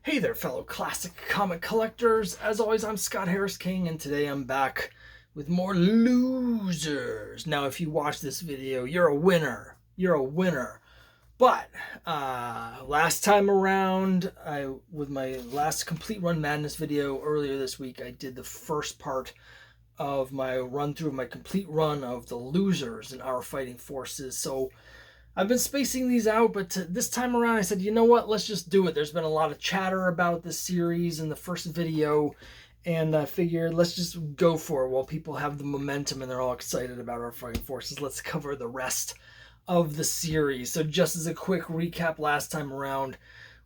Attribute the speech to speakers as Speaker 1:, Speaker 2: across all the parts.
Speaker 1: Hey there, fellow classic comic collectors. As always, I'm Scott Harris King, and today I'm back with more losers. Now, if you watch this video, you're a winner. You're a winner. But last time around, with my last Complete Run Madness video earlier this week, I did the first part of my run through of my complete run of the losers in Our Fighting Forces. So I've been spacing these out, but this time around I said, you know what, let's just do it. There's been a lot of chatter about this series in the first video, and I figured let's just go for it while people have the momentum and they're all excited about Our Fighting Forces. Let's cover the rest of the series. So just as a quick recap, last time around,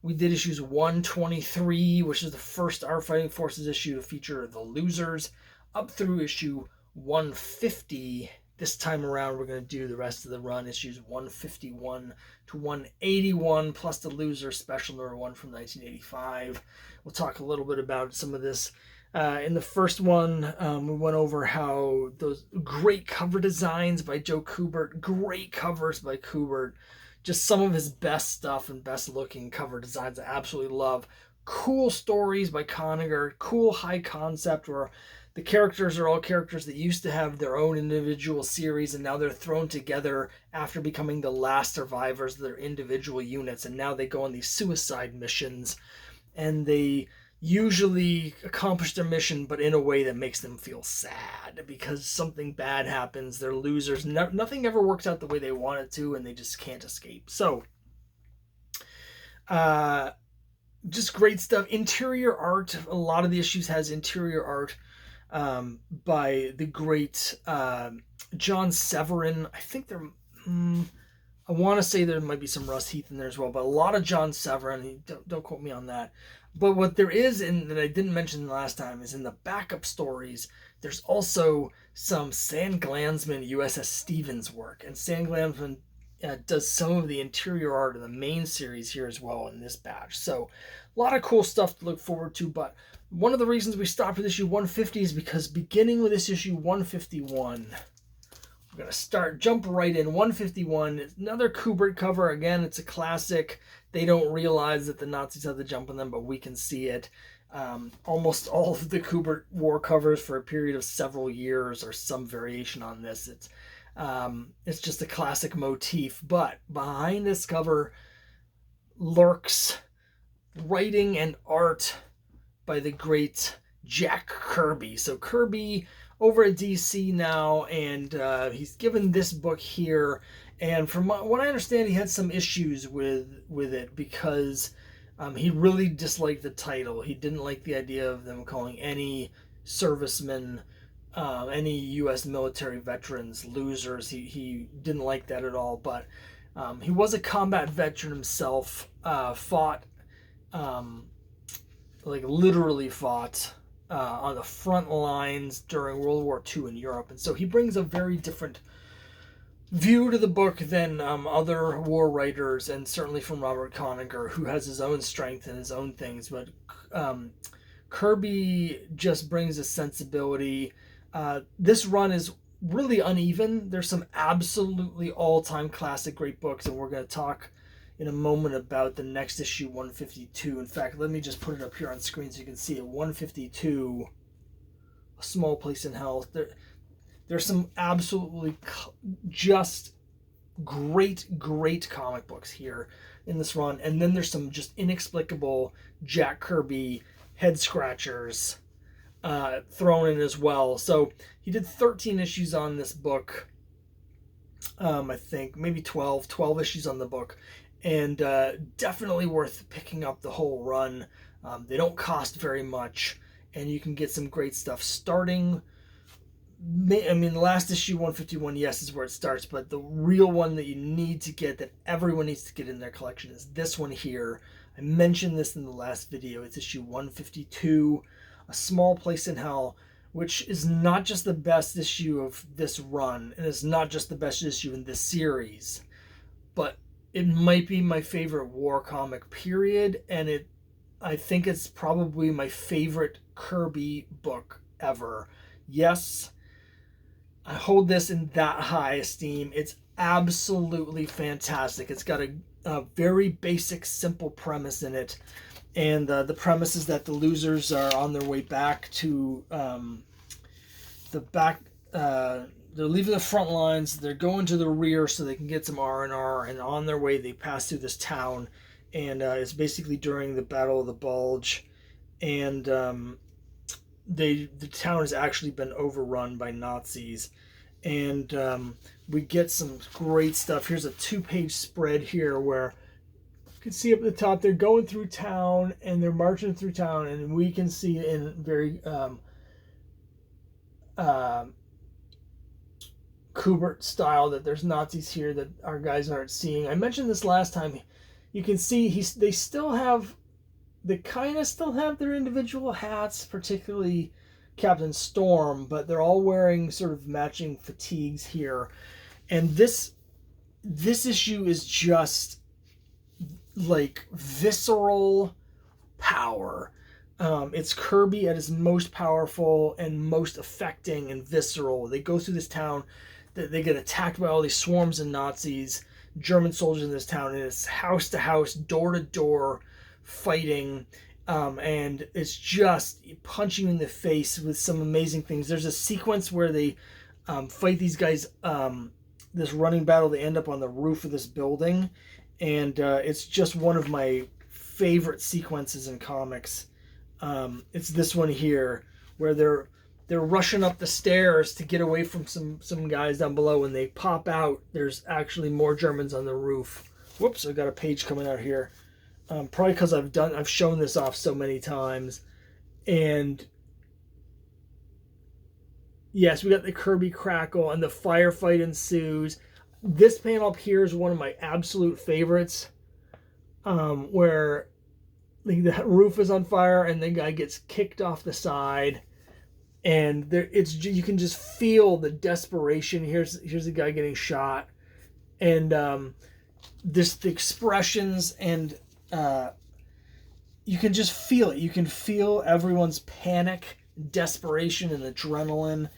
Speaker 1: we did issues 123, which is the first Our Fighting Forces issue to feature the losers, up through issue 150. This time around, we're going to do the rest of the run, issues 151 to 181, plus the loser special number 1 from 1985. We'll talk a little bit about some of this. In the first one, we went over how those great cover designs by Joe Kubert, great covers by Kubert, just some of his best stuff and best looking cover designs I absolutely love. Cool stories by Conniger, cool high concept where the characters are all characters that used to have their own individual series, and now they're thrown together after becoming the last survivors of their individual units, and now they go on these suicide missions, and they usually accomplish their mission, but in a way that makes them feel sad because something bad happens. They're losers. Nothing ever works out the way they want it to, and they just can't escape. So, just great stuff. Interior art. A lot of the issues has interior art by the great John Severin. I think I want to say there might be some Russ Heath in there as well, but a lot of John Severin. Don't quote me on that. But what there is, that I didn't mention last time, is in the backup stories, there's also some Stan Glansman USS Stevens work. And Stan Glansman does some of the interior art of the main series here as well in this batch. So a lot of cool stuff to look forward to. But one of the reasons we stopped with issue 150 is because beginning with this issue 151, we're going to jump right in. 151, it's another Kubert cover. Again, it's a classic. They don't realize that the Nazis have the jump on them, but we can see it. Almost all of the Kubert war covers for a period of several years are some variation on this. It's just a classic motif, but behind this cover lurks writing and art by the great Jack Kirby. So Kirby over at DC now, and he's given this book here, and from what I understand, he had some issues with it because he really disliked the title. He didn't like the idea of them calling any servicemen, any U.S. military veterans, losers. He didn't like that at all, but he was a combat veteran himself, literally fought on the front lines during World War II in Europe. And so he brings a very different view to the book than other war writers, and certainly from Robert Conniger, who has his own strength and his own things. But Kirby just brings a sensibility. This run is really uneven. There's some absolutely all-time classic great books, and we're going to talk in a moment about the next issue, 152. In fact, let me just put it up here on screen so you can see it. 152, A Small Place in Hell. There's some absolutely just great comic books here in this run, and then there's some just inexplicable Jack Kirby head scratchers thrown in as well. So he did 13 issues on this book. I think maybe 12 issues on the book, and definitely worth picking up the whole run. They don't cost very much, and you can get some great stuff starting. I mean, the last issue, 151, yes, is where it starts, but the real one that you need to get, that everyone needs to get in their collection, is this one here. I mentioned this in the last video. It's issue 152, A Small Place in Hell, which is not just the best issue of this run, and it's not just the best issue in this series, but it might be my favorite war comic, period, and I think it's probably my favorite Kirby book ever. Yes, I hold this in that high esteem. It's absolutely fantastic. It's got a very basic, simple premise in it, And the premise is that the losers are on their way back to the back. They're leaving the front lines. They're going to the rear so they can get some R&R. And on their way, they pass through this town, and it's basically during the Battle of the Bulge, and the town has actually been overrun by Nazis, and we get some great stuff. Here's a 2-page spread here where you can see up at the top they're going through town and they're marching through town, and we can see in very Kubert style that there's Nazis here that our guys aren't seeing. I mentioned this last time. You can see they kind of still have their individual hats, particularly Captain Storm, but they're all wearing sort of matching fatigues here. And this issue is just like visceral power. It's Kirby at his most powerful and most affecting and visceral. They go through this town, they get attacked by all these swarms of Nazis, German soldiers in this town, and it's house to house, door to door fighting, and it's just punching in the face with some amazing things. There's a sequence where they fight these guys, this running battle. They end up on the roof of this building, and it's just one of my favorite sequences in comics. It's this one here where they're rushing up the stairs to get away from some guys down below. When they pop out, there's actually more Germans on the roof. Whoops, I've got a page coming out here. Probably because I've shown this off so many times. And yes, we got the Kirby crackle and the firefight ensues. This panel up here is one of my absolute favorites, where the roof is on fire and the guy gets kicked off the side, and you can just feel the desperation. Here's the guy getting shot, and the expressions, and you can just feel it. You can feel everyone's panic, desperation, and adrenaline.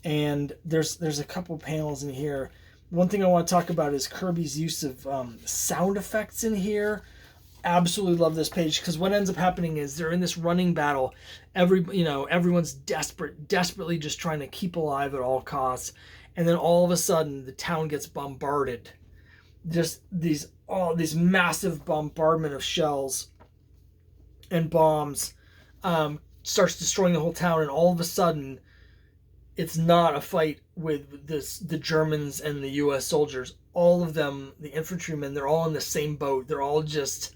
Speaker 1: And there's a couple panels in here. One thing I want to talk about is Kirby's use of sound effects in here. Absolutely love this page, because what ends up happening is they're in this running battle. Everyone's desperately just trying to keep alive at all costs, and then all of a sudden the town gets bombarded. Just these massive bombardment of shells and bombs starts destroying the whole town, and all of a sudden it's not a fight with the Germans and the US soldiers. All of them, the infantrymen, they're all in the same boat. They're all just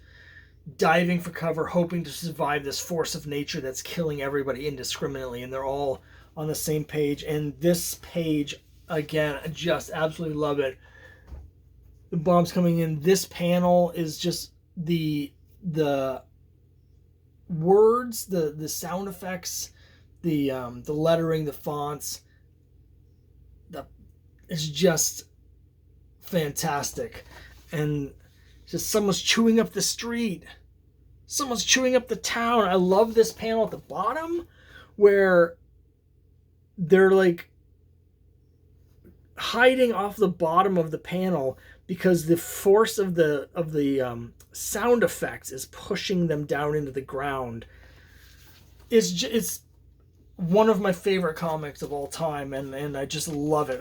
Speaker 1: diving for cover, hoping to survive this force of nature that's killing everybody indiscriminately, and they're all on the same page. And this page, again, I just absolutely love it. The bombs coming in. This panel is just the words, the sound effects, the lettering, the fonts. It's just fantastic. And just someone's chewing up the street. Someone's chewing up the town. I love this panel at the bottom where they're like hiding off the bottom of the panel because the force of the sound effects is pushing them down into the ground. It's one of my favorite comics of all time, and I just love it.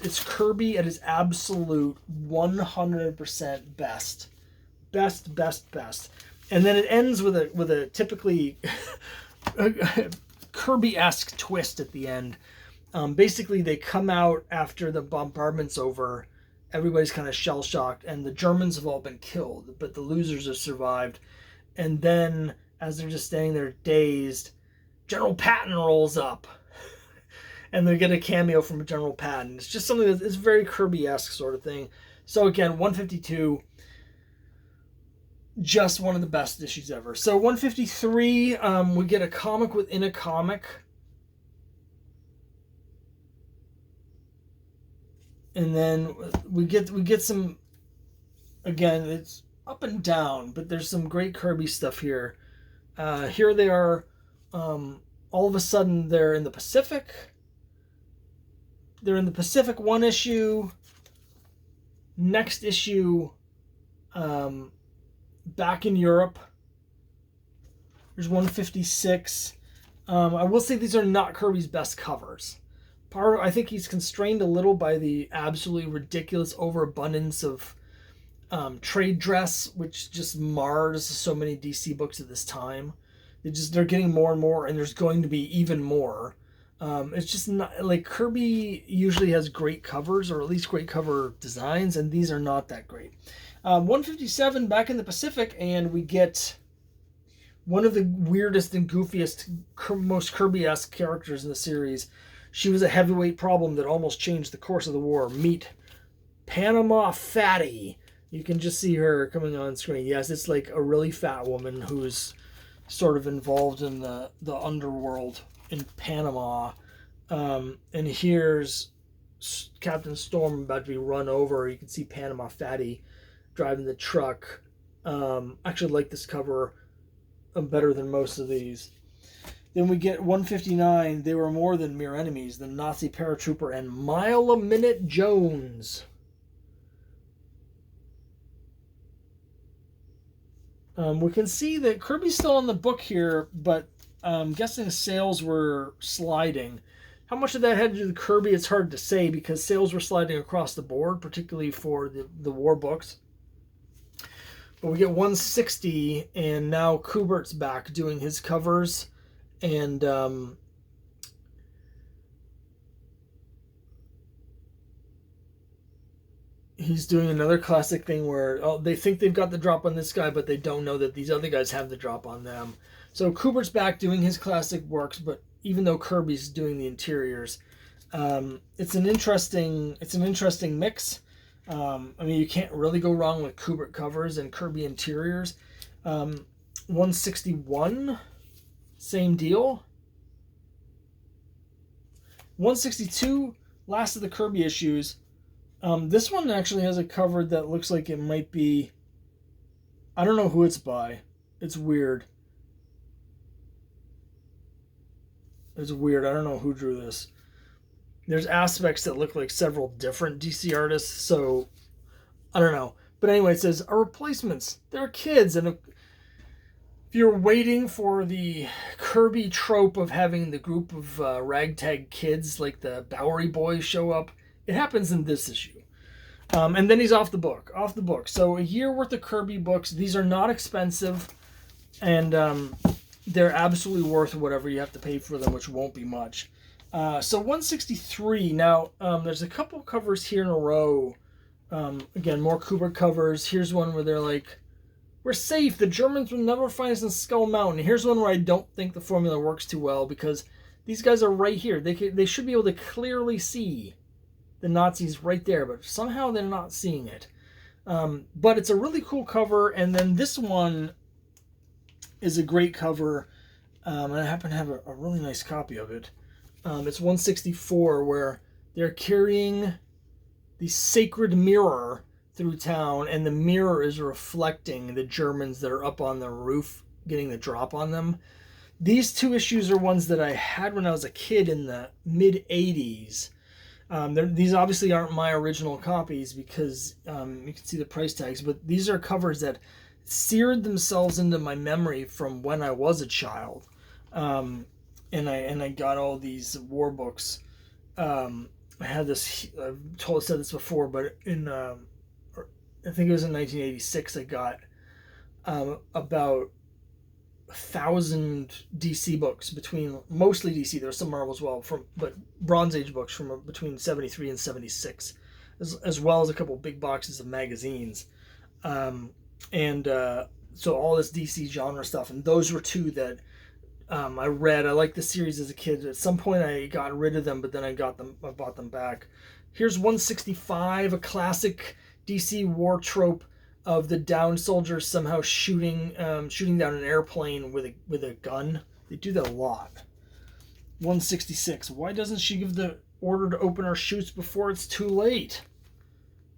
Speaker 1: It's Kirby at his absolute 100% best. Best. And then it ends with a typically Kirby-esque twist at the end. Basically, they come out after the bombardment's over. Everybody's kind of shell-shocked, and the Germans have all been killed, but the losers have survived. And then, as they're just standing there dazed, General Patton rolls up, and they get a cameo from General Patton. It's just something that's very Kirby-esque sort of thing. So again, 152, just one of the best issues ever. So 153, we get a comic within a comic. And then we get some, again, it's up and down, but there's some great Kirby stuff here. Here they are. All of a sudden they're in the Pacific. They're in the Pacific one issue. Next issue, back in Europe. There's 156. I will say these are not Kirby's best covers. I think he's constrained a little by the absolutely ridiculous overabundance of trade dress, which just mars so many DC books at this time. They're getting more and more, and there's going to be even more. It's just not like Kirby usually has great covers, or at least great cover designs, and these are not that great. 157 back in the Pacific, and we get one of the weirdest and goofiest, most Kirby-esque characters in the series. She was a heavyweight problem that almost changed the course of the war. Meet Panama Fatty. You can just see her coming on screen. Yes, it's like a really fat woman who's sort of involved in the underworld in Panama. And here's Captain Storm about to be run over. You can see Panama Fatty driving the truck. I actually like this cover better than most of these. Then we get 159. They were more than mere enemies. The Nazi paratrooper and Mile-a-Minute Jones. We can see that Kirby's still on the book here, but I'm guessing sales were sliding. How much of that had to do with Kirby, it's hard to say, because sales were sliding across the board, particularly for the war books. But we get 160, and now Kubert's back doing his covers, and he's doing another classic thing where they think they've got the drop on this guy, but they don't know that these other guys have the drop on them. So Kubert's back doing his classic works, but even though Kirby's doing the interiors, it's an interesting mix. I mean, you can't really go wrong with Kubert covers and Kirby interiors. 161, same deal. 162, last of the Kirby issues. This one actually has a cover that looks like it might be... I don't know who it's by. It's weird. It's weird. I don't know who drew this. There's aspects that look like several different DC artists, so I don't know. But anyway, it says, our replacements, they're kids. And if you're waiting for the Kirby trope of having the group of ragtag kids like the Bowery Boys show up, it happens in this issue. And then he's off the book. So a year worth of Kirby books. These are not expensive, and they're absolutely worth whatever you have to pay for them, which won't be much. So 163. Now, there's a couple covers here in a row. Again, more Kubert covers. Here's one where they're like, we're safe. The Germans will never find us in Skull Mountain. Here's one where I don't think the formula works too well, because these guys are right here. They should be able to clearly see the Nazis right there, but somehow they're not seeing it. But it's a really cool cover, and then this one is a great cover, and I happen to have a really nice copy of it. It's 164, where they're carrying the sacred mirror through town, and the mirror is reflecting the Germans that are up on the roof getting the drop on them. These two issues are ones that I had when I was a kid in the mid-'80s. These obviously aren't my original copies because you can see the price tags, but these are covers that seared themselves into my memory from when I was a child. And I got all these war books. I had this, I've said this before, but in I think it was in 1986, I got about 1,000 DC books, between mostly DC. There's some Marvel as well, but Bronze Age books from between 73 and 76, as well as a couple big boxes of magazines, so all this DC genre stuff, and those were two that I read. I liked the series as a kid. At some point, I got rid of them, but then I bought them back. Here's 165, a classic DC war trope of the downed soldiers somehow shooting down an airplane with a gun. They do that a lot. 166. Why doesn't she give the order to open our chutes before it's too late?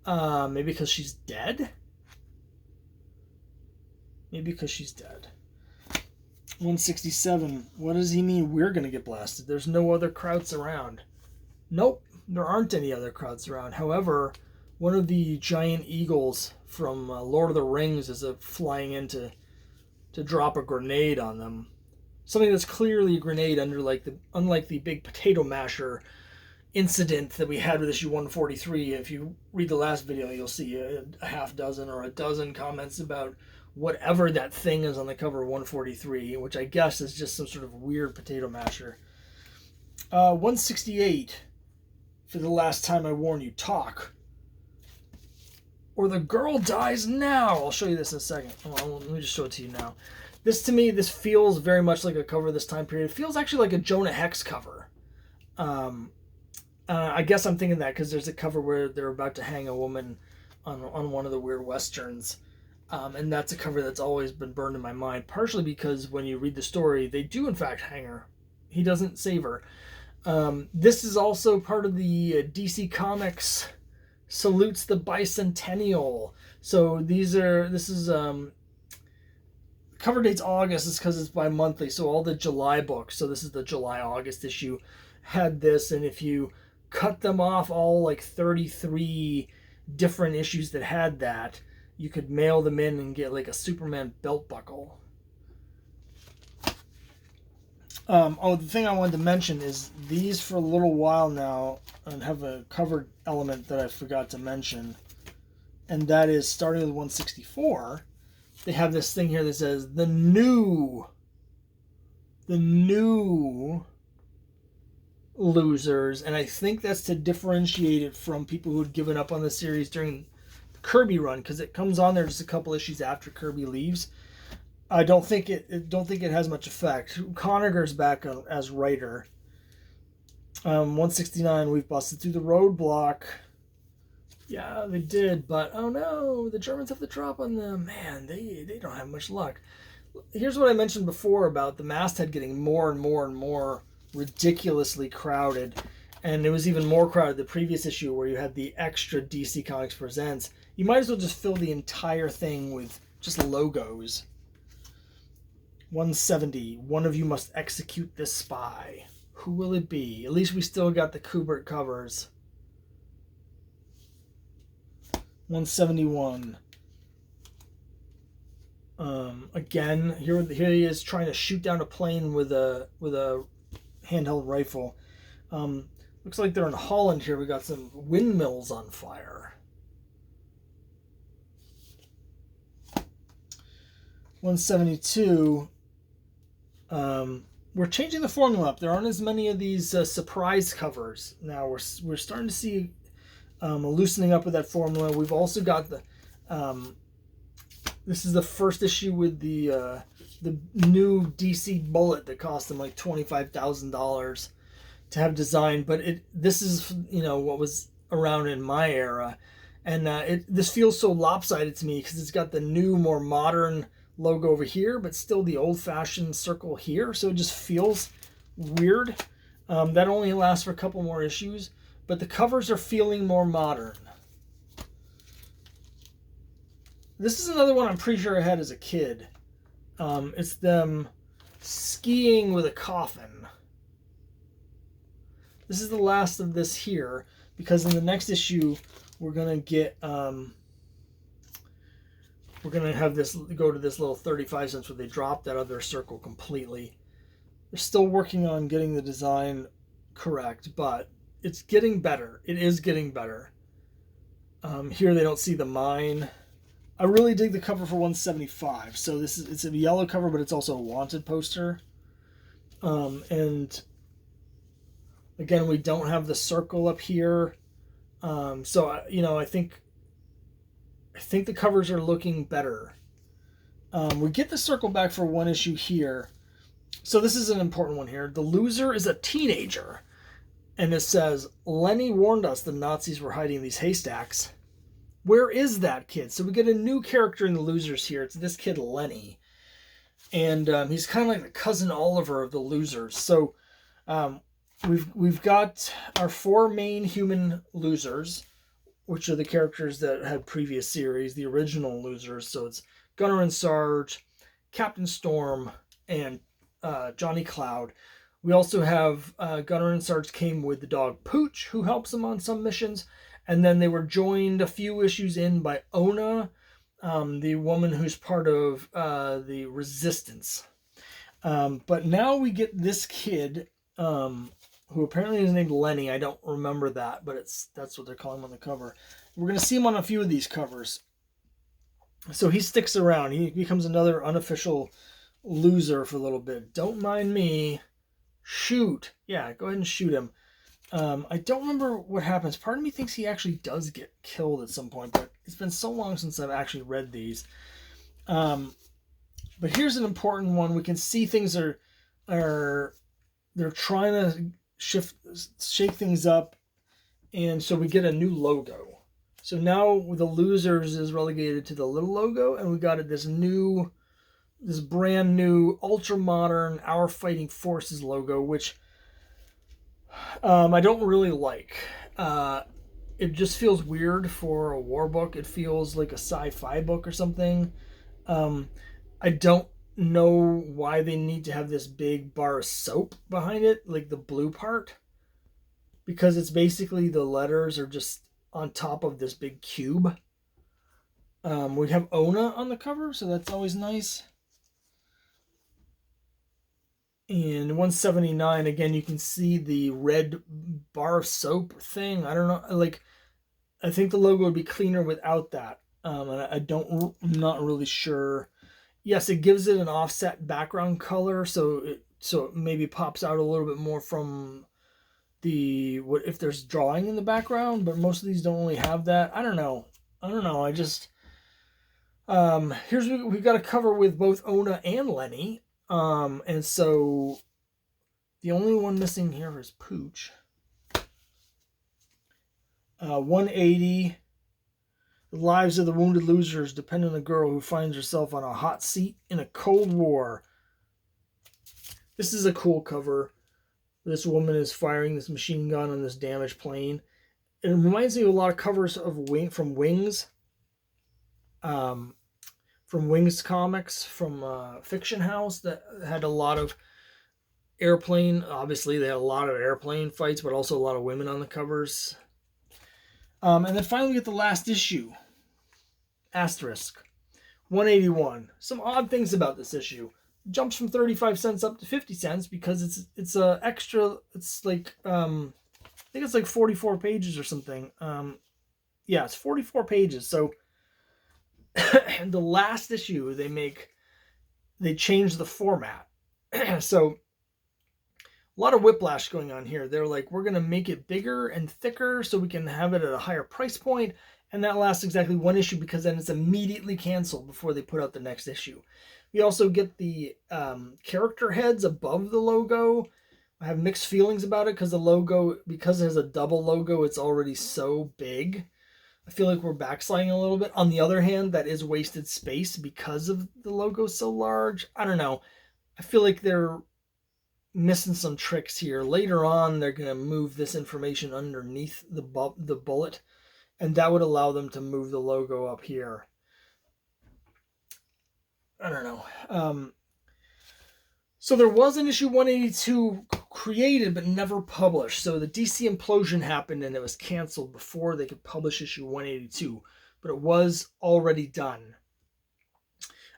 Speaker 1: Maybe because she's dead? Maybe because she's dead. 167. What does he mean we're going to get blasted? There's no other Krauts around. Nope, there aren't any other Krauts around. However, one of the giant eagles from Lord of the Rings is flying in to to drop a grenade on them. Something that's clearly a grenade, unlike the big potato masher incident that we had with issue 143. If you read the last video, you'll see a half dozen or a dozen comments about whatever that thing is on the cover of 143, which I guess is just some sort of weird potato masher. 168, for the last time I warn you, talk, or the girl dies now. I'll show you this in a second. Let me just show it to you now. This, to me, this feels very much like a cover this time period. It feels actually like a Jonah Hex cover. I guess I'm thinking that because there's a cover where they're about to hang a woman on one of the weird westerns. And that's a cover that's always been burned in my mind, partially because when you read the story, they do in fact hang her. He doesn't save her. This is also part of the DC Comics salutes the bicentennial. So this is cover date's August, is because it's bi-monthly. So all the July books, so this is the July-August issue, had this, and if you cut them off, all like 33 different issues that had that, you could mail them in and get like a Superman belt buckle. The thing I wanted to mention is these for a little while now and have a covered element that I forgot to mention, and that is starting with 164. They have this thing here that says the new losers, and I think that's to differentiate it from people who had given up on the series during the Kirby run, because it comes on there just a couple issues after Kirby leaves. I don't think it has much effect. Conniger's back as writer. 169, we've busted through the roadblock. Yeah, they did, but oh no, the Germans have the drop on them. Man, they don't have much luck. Here's what I mentioned before about the masthead getting more and more and more ridiculously crowded, and it was even more crowded the previous issue where you had the extra DC Comics Presents. You might as well just fill the entire thing with just logos. 170, one of you must execute this spy. Who will it be? At least we still got the Kubert covers. 171. Again, here he is trying to shoot down a plane with a handheld rifle. Looks like they're in Holland here. We got some windmills on fire. 172. We're changing the formula up. There aren't as many of these surprise covers now. We're starting to see a loosening up of that formula. We've also got the this is the first issue with the new DC Bullet that cost them like $25,000 to have designed, but this is, you know, what was around in my era, and this feels so lopsided to me because it's got the new, more modern logo over here, but still the old-fashioned circle here, so it just feels weird. That only lasts for a couple more issues, but the covers are feeling more modern. This is another one I'm pretty sure I had as a kid. It's them skiing with a coffin. This is the last of this here, because in the next issue we're gonna get we're gonna have this go to this little 35 cents where they drop that other circle completely. They're still working on getting the design correct, but it's getting better. It is getting better. Here they don't see the mine. I really dig the cover for 175. So it's a yellow cover, but it's also a wanted poster. And again, we don't have the circle up here. So you know, I think the covers are looking better. We get the circle back for one issue here. So this is an important one here. The loser is a teenager. And it says, Lenny warned us the Nazis were hiding these haystacks. Where is that kid? So we get a new character in the losers here. It's this kid, Lenny. And he's kind of like the cousin Oliver of the losers. So we've got our four main human losers, which are the characters that had previous series, the original losers. So it's Gunner and Sarge, Captain Storm, and Johnny Cloud. We also have Gunner and Sarge came with the dog Pooch, who helps them on some missions. And then they were joined a few issues in by Ona, the woman who's part of the resistance. But now we get this kid, who apparently is named Lenny. I don't remember that, but that's what they're calling him on the cover. We're going to see him on a few of these covers. So he sticks around. He becomes another unofficial loser for a little bit. Don't mind me. Shoot. Yeah, go ahead and shoot him. I don't remember what happens. Part of me thinks he actually does get killed at some point, but it's been so long since I've actually read these. But here's an important one. We can see things are they're trying to shake things up, and so we get a new logo. So now the losers is relegated to the little logo, and we got this brand new ultra modern Our Fighting Forces logo, which I don't really like. It just feels weird for a war book. It feels like a sci-fi book or something. I don't know why they need to have this big bar of soap behind it, like the blue part, because it's basically the letters are just on top of this big cube. We have Ona on the cover, so that's always nice. And 179, again, you can see the red bar of soap thing. I don't know, like, I think the logo would be cleaner without that. And I'm not really sure. Yes, it gives it an offset background color, so it maybe pops out a little bit more from if there's drawing in the background, but most of these don't really have that. I don't know. I just we've got a cover with both Ona and Lenny. And so the only one missing here is Pooch. 180. The lives of the wounded losers depend on a girl who finds herself on a hot seat in a cold war. This is a cool cover. This woman is firing this machine gun on this damaged plane. It reminds me of a lot of covers of from Wings. From Wings comics, from Fiction House, that had a lot of airplane. Obviously, they had a lot of airplane fights, but also a lot of women on the covers. And then finally we get the last issue. Asterisk. 181. Some odd things about this issue. It jumps from 35 cents up to 50 cents because it's a extra. It's like I think it's like 44 pages or something. Yeah, it's 44 pages. So the last issue they change the format. So a lot of whiplash going on here. They're like, we're going to make it bigger and thicker so we can have it at a higher price point, and that lasts exactly one issue because then it's immediately canceled before they put out the next issue. We also get the character heads above the logo. I have mixed feelings about it because because it has a double logo, it's already so big. I feel like we're backsliding a little bit. On the other hand, that is wasted space because of the logo so large. I don't know. I feel like they're missing some tricks here. Later on, they're going to move this information underneath the bullet, and that would allow them to move the logo up here. I don't know. So there was an issue 182 created but never published. So the DC implosion happened and it was canceled before they could publish issue 182, but it was already done.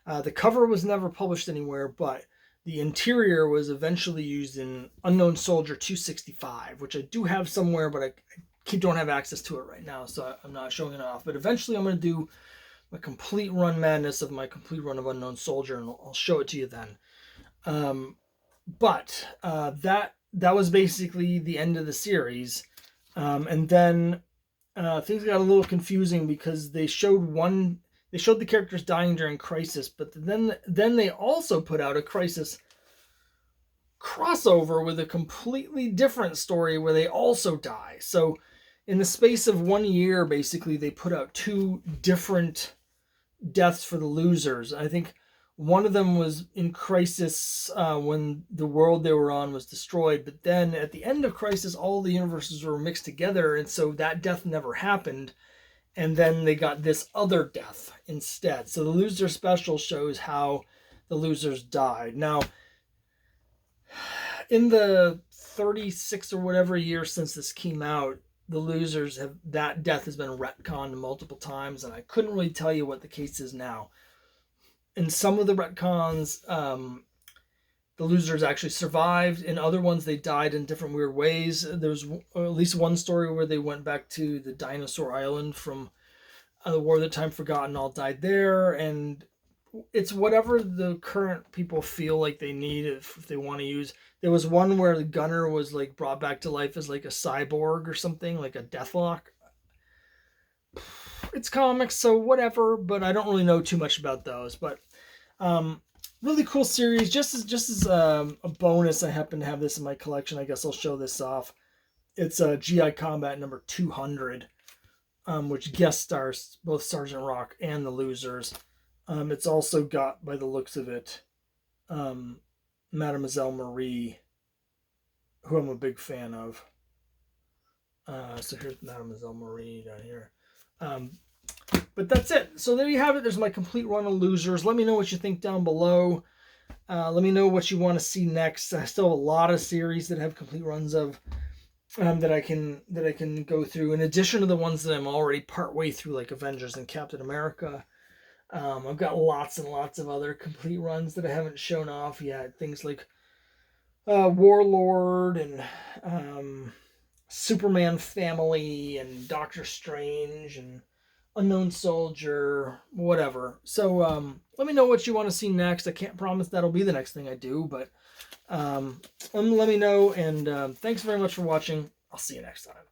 Speaker 1: The cover was never published anywhere, but the interior was eventually used in Unknown Soldier 265, which I do have somewhere, but I don't have access to it right now, so I'm not showing it off. But eventually I'm going to do a complete run madness of my complete run of Unknown Soldier, and I'll show it to you then. But that was basically the end of the series. And then things got a little confusing because they showed the characters dying during Crisis, but then they also put out a Crisis crossover with a completely different story where they also die. So in the space of 1 year, basically, they put out two different deaths for the losers. I think one of them was in Crisis when the world they were on was destroyed, but then at the end of Crisis, all the universes were mixed together, and so that death never happened. And then they got this other death instead. So the loser special shows how the losers died. Now, in the 36 or whatever years since this came out, the losers have, that death has been retconned multiple times, and I couldn't really tell you what the case is now. In some of the retcons, the losers actually survived. In other ones, they died in different weird ways. There's at least one story where they went back to the dinosaur island from the War of the Time Forgotten, all died there, and it's whatever the current people feel like they need if they want to use. There was one where the gunner was like brought back to life as like a cyborg or something, like a Deathlock. It's comics, so whatever, but I don't really know too much about those. But really cool series. Just as a bonus, I happen to have this in my collection. I guess I'll show this off. It's GI Combat number 200, which guest stars both Sergeant Rock and the losers. It's also got, by the looks of it, Mademoiselle Marie, who I'm a big fan of. So here's Mademoiselle Marie down here. But that's it. So there you have it. There's my complete run of losers. Let me know what you think down below. Let me know what you want to see next. I still have a lot of series that have complete runs of that I can go through, in addition to the ones that I'm already partway through, like Avengers and Captain America. I've got lots and lots of other complete runs that I haven't shown off yet. Things like Warlord and Superman Family and Doctor Strange and Unknown Soldier, whatever. So let me know what you want to see next. I can't promise that'll be the next thing I do, but let me know. And thanks very much for watching. I'll see you next time.